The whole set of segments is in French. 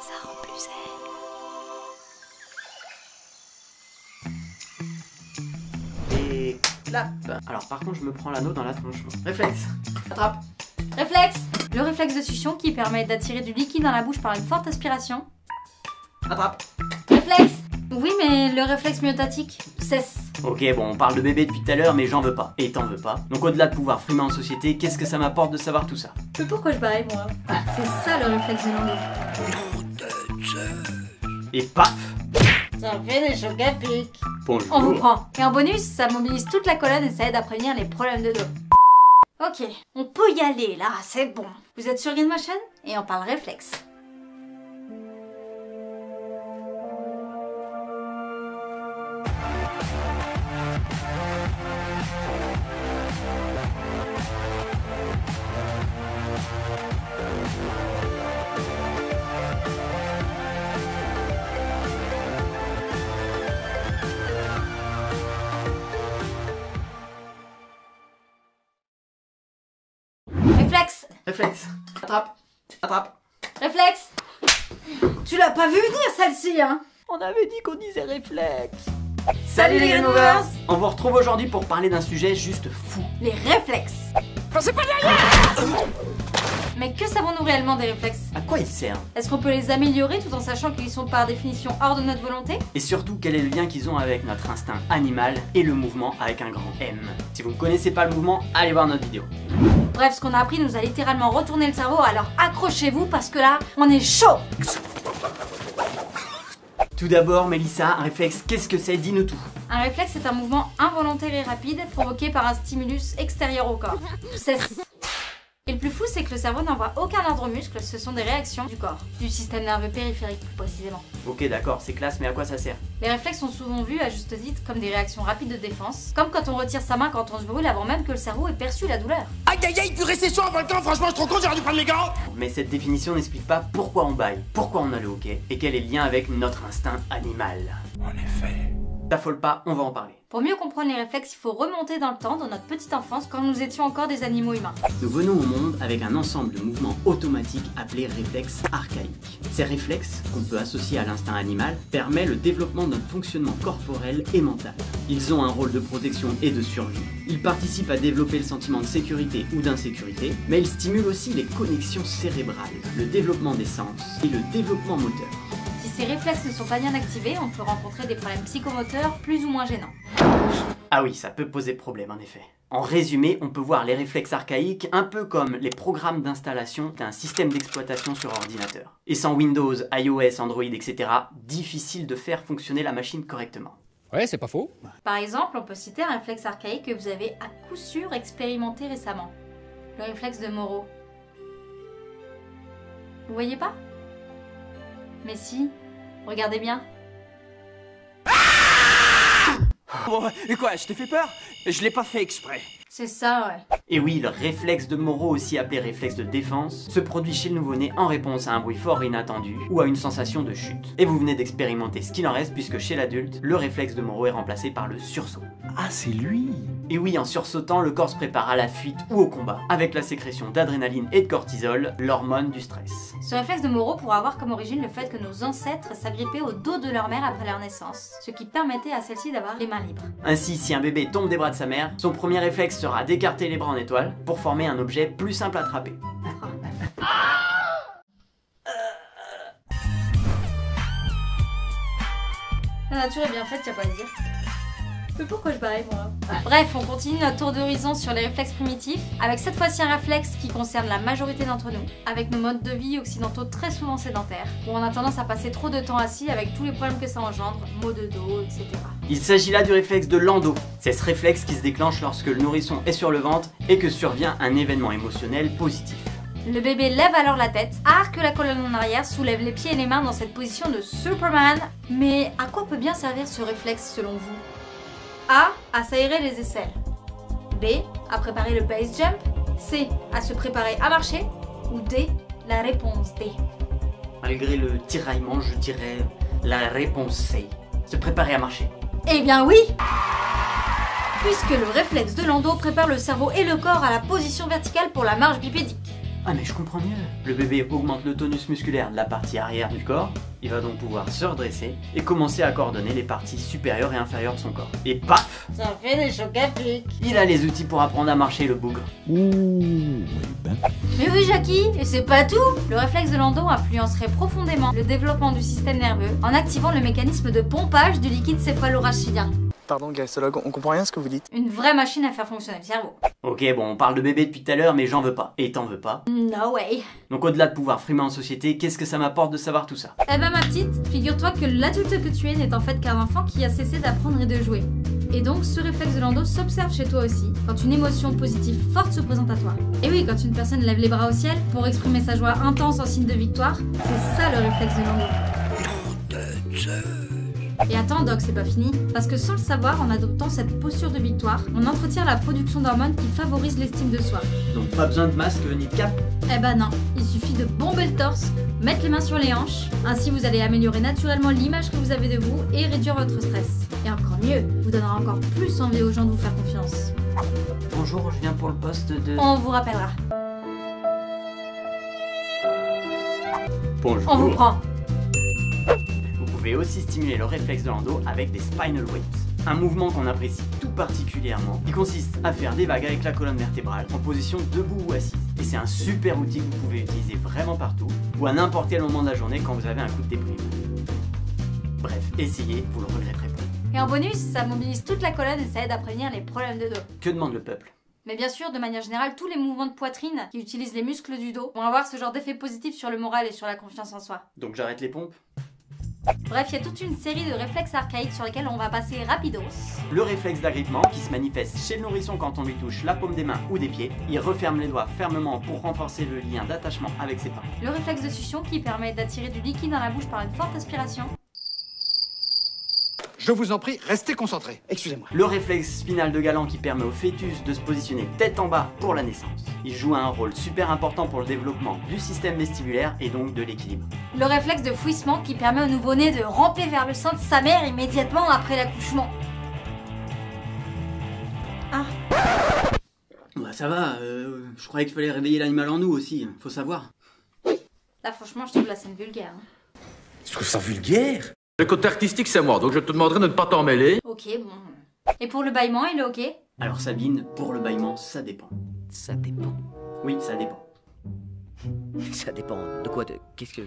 Ça rend plus zen. Et clap. Alors par contre je me prends l'anneau dans la tronche. Réflexe. Attrape. Réflexe. Le réflexe de succion qui permet d'attirer du liquide dans la bouche par une forte aspiration. Attrape. Réflexe. Oui, mais le réflexe myotatique cesse. Ok, bon, on parle de bébé depuis tout à l'heure, mais j'en veux pas. Et t'en veux pas. Donc au-delà de pouvoir frimer en société, qu'est-ce que ça m'apporte de savoir tout ça? Mais pourquoi je barrais, moi? C'est ça le réflexe de Lando. Et paf. Ça fait des chocs à pic. Bonjour. On vous prend. Et en bonus, ça mobilise toute la colonne et ça aide à prévenir les problèmes de dos. Ok, on peut y aller là, c'est bon. Vous êtes sur Green Motion? Et on parle réflexe. Réflexe. Réflexe. Attrape. Attrape. Réflexe. Tu l'as pas vu venir celle-ci, hein? On avait dit qu'on disait réflexe. Salut les Green Movers. On vous retrouve aujourd'hui pour parler d'un sujet juste fou. Les réflexes. Pensez pas derrière. Mais que savons-nous réellement des réflexes? À quoi ils servent? Est-ce qu'on peut les améliorer tout en sachant qu'ils sont par définition hors de notre volonté? Et surtout, quel est le lien qu'ils ont avec notre instinct animal et le mouvement avec un grand M? Si vous ne connaissez pas le mouvement, allez voir notre vidéo. Bref, ce qu'on a appris nous a littéralement retourné le cerveau, alors accrochez-vous parce que là, on est chaud! Tout d'abord, Mélissa, un réflexe, qu'est-ce que c'est? Dis-nous tout. Un réflexe est un mouvement involontaire et rapide provoqué par un stimulus extérieur au corps. Cesse. Et le plus fou, c'est que le cerveau n'envoie aucun ordre aux muscles, ce sont des réactions du corps, du système nerveux périphérique plus précisément. Ok, d'accord, c'est classe, mais à quoi ça sert? Les réflexes sont souvent vus, à juste titre, comme des réactions rapides de défense, comme quand on retire sa main quand on se brûle avant même que le cerveau ait perçu la douleur. Aïe aïe aïe, purée c'est chaud un volcan, franchement je suis trop con, j'aurais dû prendre mes gants. Mais cette définition n'explique pas pourquoi on baille, pourquoi on a le hockey, et quel est le lien avec notre instinct animal. En effet. T'affole pas, on va en parler. Pour mieux comprendre les réflexes, il faut remonter dans le temps, dans notre petite enfance, quand nous étions encore des animaux humains. Nous venons au monde avec un ensemble de mouvements automatiques appelés réflexes archaïques. Ces réflexes, qu'on peut associer à l'instinct animal, permettent le développement de notre fonctionnement corporel et mental. Ils ont un rôle de protection et de survie. Ils participent à développer le sentiment de sécurité ou d'insécurité, mais ils stimulent aussi les connexions cérébrales, le développement des sens et le développement moteur. Si ces réflexes ne sont pas bien activés, on peut rencontrer des problèmes psychomoteurs plus ou moins gênants. Ah oui, ça peut poser problème en effet. En résumé, on peut voir les réflexes archaïques un peu comme les programmes d'installation d'un système d'exploitation sur ordinateur. Et sans Windows, iOS, Android, etc., difficile de faire fonctionner la machine correctement. Ouais, c'est pas faux. Par exemple, on peut citer un réflexe archaïque que vous avez à coup sûr expérimenté récemment. Le réflexe de Moro. Vous voyez pas? Mais si, regardez bien. Bon, et quoi, je t'ai fait peur? Je l'ai pas fait exprès. C'est ça, ouais. Et oui, le réflexe de Moro, aussi appelé réflexe de défense, se produit chez le nouveau-né en réponse à un bruit fort et inattendu ou à une sensation de chute. Et vous venez d'expérimenter ce qu'il en reste puisque chez l'adulte, le réflexe de Moro est remplacé par le sursaut. Ah, c'est lui. Et oui, en sursautant, le corps se prépare à la fuite ou au combat, avec la sécrétion d'adrénaline et de cortisol, l'hormone du stress. Ce réflexe de Moro pourrait avoir comme origine le fait que nos ancêtres s'agrippaient au dos de leur mère après leur naissance, ce qui permettait à celle-ci d'avoir les mains libres. Ainsi, si un bébé tombe des bras de sa mère, son premier réflexe sera d'écarter les bras en étoile pour former un objet plus simple à attraper. La nature est bien faite, y'a pas à dire. Mais pourquoi je barrais moi? Bref, on continue notre tour d'horizon sur les réflexes primitifs, avec cette fois-ci un réflexe qui concerne la majorité d'entre nous, avec nos modes de vie occidentaux très souvent sédentaires, où on a tendance à passer trop de temps assis avec tous les problèmes que ça engendre, maux de dos, etc. Il s'agit là du réflexe de Lando. C'est ce réflexe qui se déclenche lorsque le nourrisson est sur le ventre et que survient un événement émotionnel positif. Le bébé lève alors la tête, arque la colonne en arrière, soulève les pieds et les mains dans cette position de Superman. Mais à quoi peut bien servir ce réflexe selon vous? A. À s'aérer les aisselles. B. À préparer le base jump. C. À se préparer à marcher. Ou D. La réponse D. Malgré le tiraillement, je dirais la réponse C. Se préparer à marcher. Eh bien oui! Puisque le réflexe de Lando prépare le cerveau et le corps à la position verticale pour la marche bipédique. Ah mais je comprends mieux. Le bébé augmente le tonus musculaire de la partie arrière du corps, il va donc pouvoir se redresser et commencer à coordonner les parties supérieures et inférieures de son corps. Et paf! Ça fait des chocs à pic. Il a les outils pour apprendre à marcher, le bougre. Mais oui Jackie, et c'est pas tout. Le réflexe de Lando influencerait profondément le développement du système nerveux en activant le mécanisme de pompage du liquide céphalorachidien. Pardon, gastologue, on comprend rien à ce que vous dites. Une vraie machine à faire fonctionner le cerveau. Ok, bon, on parle de bébé depuis tout à l'heure, mais j'en veux pas. Et t'en veux pas. No way. Donc au-delà de pouvoir frimer en société, qu'est-ce que ça m'apporte de savoir tout ça? Eh ben ma petite, figure-toi que l'adulte que tu es n'est en fait qu'un enfant qui a cessé d'apprendre et de jouer. Et donc ce réflexe de Lando s'observe chez toi aussi, quand une émotion positive forte se présente à toi. Et oui, quand une personne lève les bras au ciel pour exprimer sa joie intense en signe de victoire, c'est ça le réflexe de Lando. Et attends Doc, c'est pas fini. Parce que sans le savoir, en adoptant cette posture de victoire, on entretient la production d'hormones qui favorisent l'estime de soi. Donc pas besoin de masque ni de cap? Eh ben non, il suffit de bomber le torse, mettre les mains sur les hanches, ainsi vous allez améliorer naturellement l'image que vous avez de vous et réduire votre stress. Et encore mieux, vous donnera encore plus envie aux gens de vous faire confiance. Bonjour, je viens pour le poste de... On vous rappellera. Bonjour. On vous prend. Vous pouvez aussi stimuler le réflexe de Lando avec des spinal weights. Un mouvement qu'on apprécie tout particulièrement, qui consiste à faire des vagues avec la colonne vertébrale en position debout ou assise. Et c'est un super outil que vous pouvez utiliser vraiment partout, ou à n'importe quel moment de la journée quand vous avez un coup de déprime. Bref, essayez, vous le regretterez pas. Et en bonus, ça mobilise toute la colonne et ça aide à prévenir les problèmes de dos. Que demande le peuple? Mais bien sûr, de manière générale, tous les mouvements de poitrine qui utilisent les muscles du dos vont avoir ce genre d'effet positif sur le moral et sur la confiance en soi. Donc j'arrête les pompes? Bref, il y a toute une série de réflexes archaïques sur lesquels on va passer rapidos. Le réflexe d'agrippement qui se manifeste chez le nourrisson quand on lui touche la paume des mains ou des pieds. Il referme les doigts fermement pour renforcer le lien d'attachement avec ses parents. Le réflexe de succion qui permet d'attirer du liquide dans la bouche par une forte aspiration. Je vous en prie, restez concentrés. Excusez-moi. Le réflexe spinal de Galant qui permet au fœtus de se positionner tête en bas pour la naissance. Il joue un rôle super important pour le développement du système vestibulaire et donc de l'équilibre. Le réflexe de fouissement qui permet au nouveau-né de ramper vers le sein de sa mère immédiatement après l'accouchement. Ah. Bah ça va, je croyais qu'il fallait réveiller l'animal en nous aussi, faut savoir. Là franchement je trouve la scène vulgaire. Hein. Je trouve ça vulgaire. Le côté artistique, c'est moi, donc je te demanderai de ne pas t'en mêler. Ok, bon. Et pour le bâillement, il est ok? Alors Sabine, pour le bâillement, ça dépend. Ça dépend. Oui, ça dépend. Ça dépend de quoi?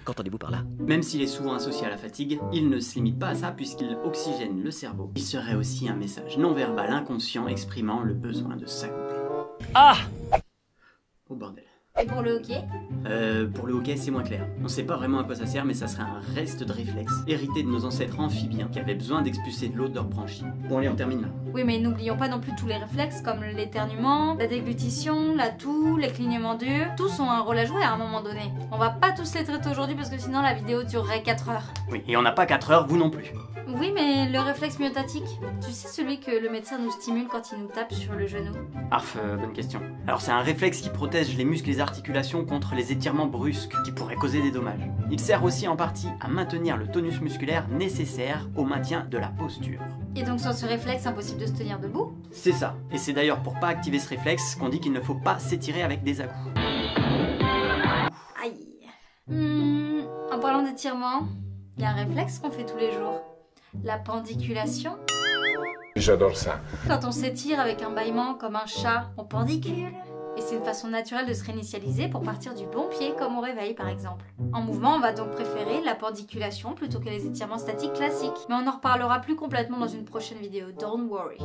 Qu'entendez-vous par là? Même s'il est souvent associé à la fatigue, il ne se limite pas à ça puisqu'il oxygène le cerveau. Il serait aussi un message non verbal inconscient exprimant le besoin de s'accomplir. Ah! Oh bordel. Et pour le hockey? Pour le hockey, c'est moins clair. On sait pas vraiment à quoi ça sert, mais ça serait un reste de réflexe, hérité de nos ancêtres amphibiens qui avaient besoin d'expulser de l'eau de leurs branchies. Bon allez, on termine là. Oui, mais n'oublions pas non plus tous les réflexes comme l'éternuement, la déglutition, la toux, les clignements d'yeux. Tous ont un rôle à jouer à un moment donné. On va pas tous les traiter aujourd'hui parce que sinon la vidéo durerait 4 heures. Oui, et on n'a pas 4 heures, vous non plus. Oui, mais le réflexe myotatique, tu sais celui que le médecin nous stimule quand il nous tape sur le genou? Arf, bonne question. Alors c'est un réflexe qui protège les muscles et les articulations contre les étirements brusques qui pourraient causer des dommages. Il sert aussi en partie à maintenir le tonus musculaire nécessaire au maintien de la posture. Et donc sans ce réflexe, impossible de se tenir debout? C'est ça. Et c'est d'ailleurs pour pas activer ce réflexe qu'on dit qu'il ne faut pas s'étirer avec des à-coups. Aïe. En parlant d'étirement, il y a un réflexe qu'on fait tous les jours. La pendiculation. J'adore ça. Quand on s'étire avec un bâillement comme un chat, on pendicule. Et c'est une façon naturelle de se réinitialiser pour partir du bon pied comme au réveil par exemple. En mouvement, on va donc préférer la pendiculation plutôt que les étirements statiques classiques. Mais on en reparlera plus complètement dans une prochaine vidéo, don't worry.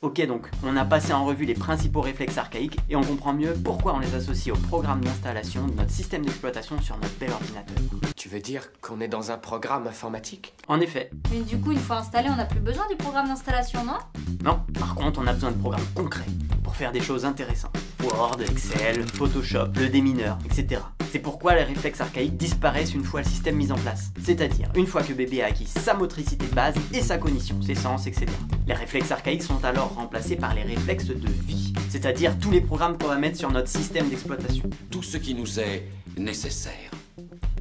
Ok donc, on a passé en revue les principaux réflexes archaïques et on comprend mieux pourquoi on les associe au programme d'installation de notre système d'exploitation sur notre bel ordinateur. Tu veux dire qu'on est dans un programme informatique? En effet. Mais du coup, une fois installé, on n'a plus besoin du programme d'installation, non? Non, par contre, on a besoin de programmes concrets pour faire des choses intéressantes. Word, Excel, Photoshop, le démineur, etc. C'est pourquoi les réflexes archaïques disparaissent une fois le système mis en place. C'est-à-dire une fois que le bébé a acquis sa motricité de base et sa cognition, ses sens, etc. Les réflexes archaïques sont alors remplacés par les réflexes de vie, c'est-à-dire tous les programmes qu'on va mettre sur notre système d'exploitation. Tout ce qui nous est nécessaire.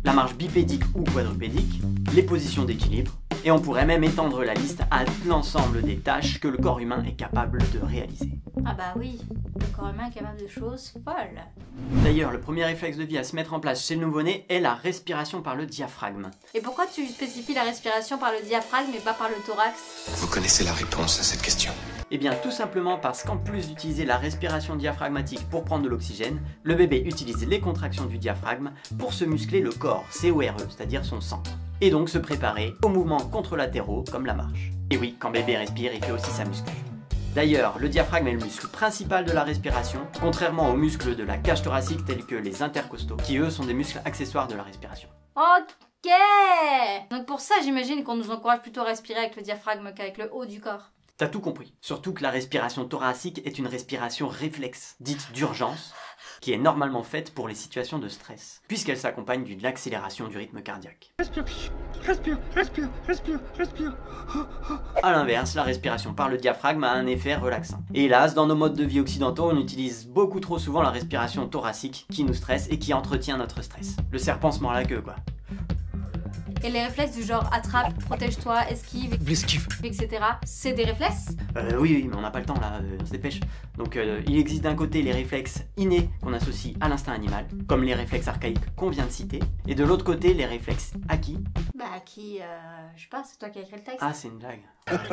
La marche bipédique ou quadrupédique, les positions d'équilibre, Et on pourrait même étendre la liste à l'ensemble des tâches que le corps humain est capable de réaliser. Ah bah oui, le corps humain est capable de choses folles. D'ailleurs, le premier réflexe de vie à se mettre en place chez le nouveau-né est la respiration par le diaphragme. Et pourquoi tu spécifies la respiration par le diaphragme et pas par le thorax? Vous connaissez la réponse à cette question. Eh bien tout simplement parce qu'en plus d'utiliser la respiration diaphragmatique pour prendre de l'oxygène, le bébé utilise les contractions du diaphragme pour se muscler le corps, CORE, c'est-à-dire son centre. Et donc se préparer aux mouvements contralatéraux comme la marche. Et oui, quand bébé respire, il fait aussi sa muscu. D'ailleurs, le diaphragme est le muscle principal de la respiration, contrairement aux muscles de la cage thoracique tels que les intercostaux, qui eux sont des muscles accessoires de la respiration. Ok. Donc pour ça, j'imagine qu'on nous encourage plutôt à respirer avec le diaphragme qu'avec le haut du corps. T'as tout compris. Surtout que la respiration thoracique est une respiration réflexe, dite d'urgence, qui est normalement faite pour les situations de stress, puisqu'elle s'accompagne d'une accélération du rythme cardiaque. Respire. A l'inverse, la respiration par le diaphragme a un effet relaxant. Et hélas, dans nos modes de vie occidentaux, on utilise beaucoup trop souvent la respiration thoracique qui nous stresse et qui entretient notre stress. Le serpent se mord la queue, quoi. Et les réflexes du genre attrape, protège-toi, esquive, etc. C'est des réflexes? Oui, mais on n'a pas le temps là, on se dépêche. Donc il existe d'un côté les réflexes innés qu'on associe à l'instinct animal, comme les réflexes archaïques qu'on vient de citer, et de l'autre côté les réflexes acquis. Bah acquis, je sais pas, c'est toi qui as écrit le texte. Ah, c'est une blague.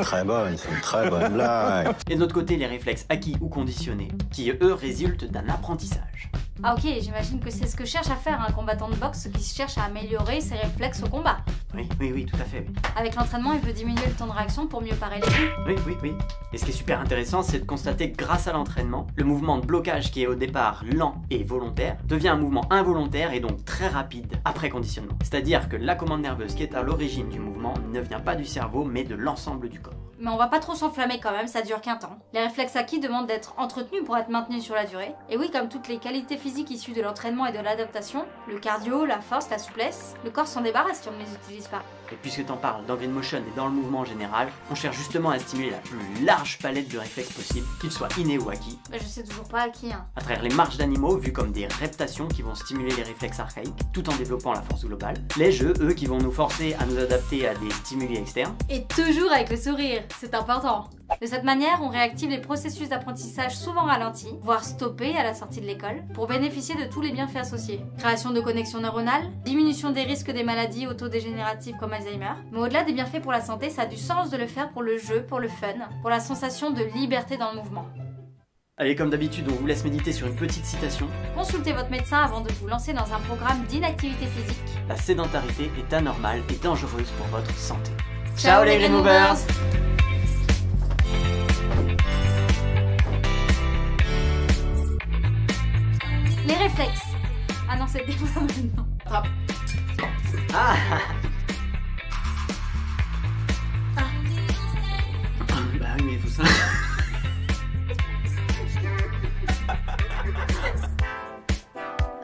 Très bonne, c'est une très bonne blague. Et de l'autre côté les réflexes acquis ou conditionnés, qui eux résultent d'un apprentissage. Ah ok, j'imagine que c'est ce que cherche à faire un combattant de boxe qui cherche à améliorer ses réflexes au combat. Oui, tout à fait, oui. Avec l'entraînement, il veut diminuer le temps de réaction pour mieux parer les coups. Oui. Et ce qui est super intéressant, c'est de constater que grâce à l'entraînement, le mouvement de blocage qui est au départ lent et volontaire devient un mouvement involontaire et donc très rapide après conditionnement. C'est-à-dire que la commande nerveuse qui est à l'origine du mouvement ne vient pas du cerveau mais de l'ensemble du corps. Mais on va pas trop s'enflammer quand même, ça dure qu'un temps. Les réflexes acquis demandent d'être entretenus pour être maintenus sur la durée. Et oui, comme toutes les qualités physiques issues de l'entraînement et de l'adaptation, le cardio, la force, la souplesse, le corps s'en débarrasse si on ne les utilise pas. Et puisque t'en parles dans Green Motion et dans le mouvement en général, on cherche justement à stimuler la plus large palette de réflexes possible, qu'ils soient innés ou acquis. Bah, je sais toujours pas acquis, hein. À travers les marches d'animaux vues comme des reptations qui vont stimuler les réflexes archaïques, tout en développant la force globale. Les jeux, eux, qui vont nous forcer à nous adapter à des stimuli externes. Et toujours avec le sourire, c'est important. De cette manière, on réactive les processus d'apprentissage souvent ralentis, voire stoppés à la sortie de l'école, pour bénéficier de tous les bienfaits associés. Création de connexions neuronales, diminution des risques des maladies autodégénératives comme Alzheimer. Mais au-delà des bienfaits pour la santé, ça a du sens de le faire pour le jeu, pour le fun, pour la sensation de liberté dans le mouvement. Allez, comme d'habitude, on vous laisse méditer sur une petite citation. Consultez votre médecin avant de vous lancer dans un programme d'inactivité physique. La sédentarité est anormale et dangereuse pour votre santé. Ciao les Green Movers! Les réflexes. Ah non, c'était pas maintenant. Attrape. Ah Bah oui, mais il faut ça.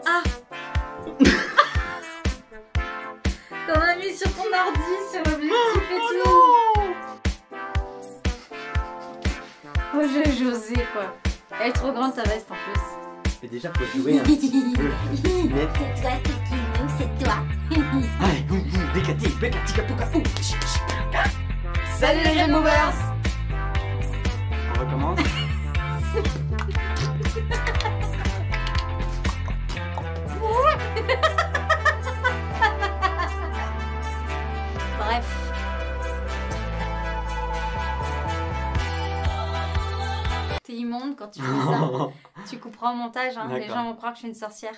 Ah. T'en as mis sur ton ordi, sur l'objectif et tout. Oh, j'ai José quoi. Elle est trop grande ta veste en plus. Mais déjà, faut jouer un petit peu. Mais... C'est toi Kikino, c'est toi. Allez, Bécati, Kapuka. Salut les Green Movers. On recommence. Bref. T'es immonde quand tu fais ça. Tu couperas au montage, hein. Les gens vont croire que je suis une sorcière.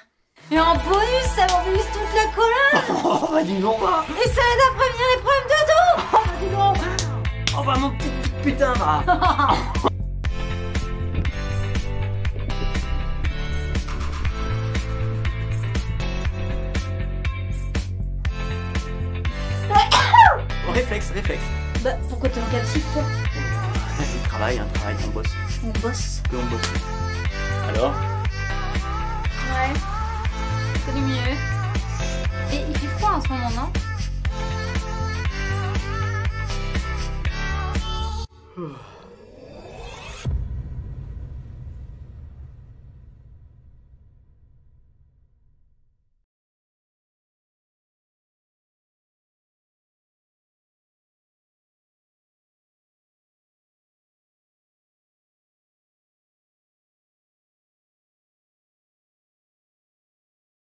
Et en bonus, ça mobilise toute la colonne. Oh bah dis donc, va. Et ça aide à prévenir les problèmes de dos. Oh bah dis donc. Oh bah mon petit putain, va. Oh, réflexe. Bah pourquoi t'es en capsule toi? Un travail, on bosse. On bosse. Que on bosse. Alors? Ouais. C'est du mieux. Et il fait froid en ce moment, non?